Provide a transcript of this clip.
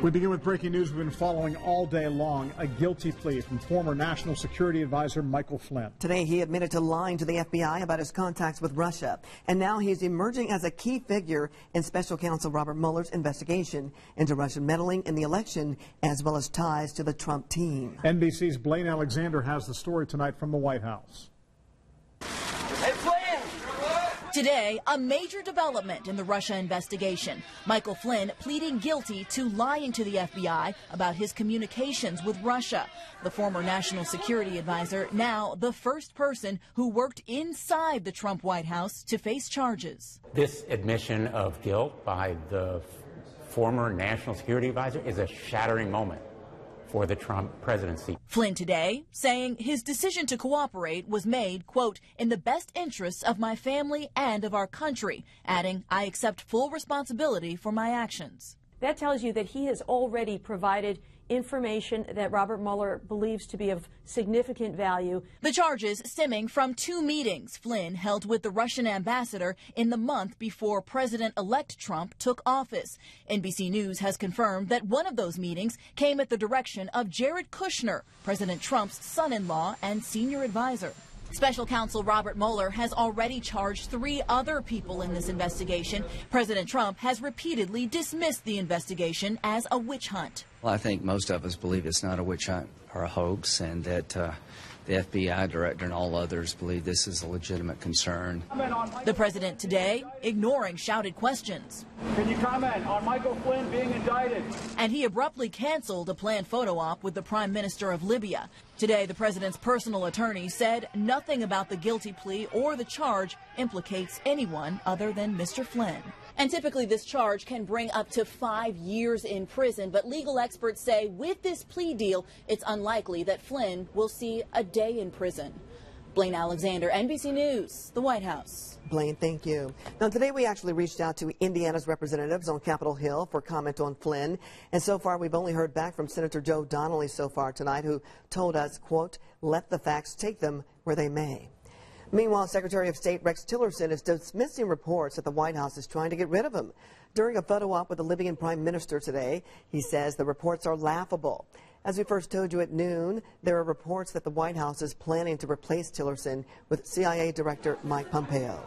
We begin with breaking news we've been following all day long, a guilty plea from former National Security Advisor Michael Flynn. Today he admitted to lying to the FBI about his contacts with Russia, and now he's emerging as a key figure in Special Counsel Robert Mueller's investigation into Russian meddling in the election, as well as ties to the Trump team. NBC's Blaine Alexander has the story tonight from the White House. Hey, Flynn! Today, a major development in the Russia investigation. Michael Flynn pleading guilty to lying to the FBI about his communications with Russia. The former National Security Advisor, now the first person who worked inside the Trump White House to face charges. This admission of guilt by the former National Security Advisor is a shattering moment for the Trump presidency. Flynn today saying his decision to cooperate was made, quote, in the best interests of my family and of our country, adding, I accept full responsibility for my actions. That tells you that he has already provided information that Robert Mueller believes to be of significant value. The charges stemming from two meetings Flynn held with the Russian ambassador in the month before President-elect Trump took office. NBC News has confirmed that one of those meetings came at the direction of Jared Kushner, President Trump's son-in-law and senior advisor. Special Counsel Robert Mueller has already charged 3 other people in this investigation. President Trump has repeatedly dismissed the investigation as a witch hunt. Well, I think most of us believe it's not a witch hunt or a hoax, and that the FBI director and all others believe this is a legitimate concern. The president today ignoring shouted questions. Can you comment on Michael Flynn being indicted? And he abruptly canceled a planned photo op with the Prime Minister of Libya. Today, the president's personal attorney said nothing about the guilty plea or the charge implicates anyone other than Mr. Flynn. And typically this charge can bring up to 5 years in prison, but legal experts say with this plea deal, it's unlikely that Flynn will see a day in prison. Blaine Alexander, NBC News, the White House. Blaine, thank you. Now, today we actually reached out to Indiana's representatives on Capitol Hill for comment on Flynn. And so far, we've only heard back from Senator Joe Donnelly so far tonight, who told us, quote, let the facts take them where they may. Meanwhile, Secretary of State Rex Tillerson is dismissing reports that the White House is trying to get rid of him. During a photo op with the Libyan Prime Minister today, he says the reports are laughable. As we first told you at noon, there are reports that the White House is planning to replace Tillerson with CIA Director Mike Pompeo.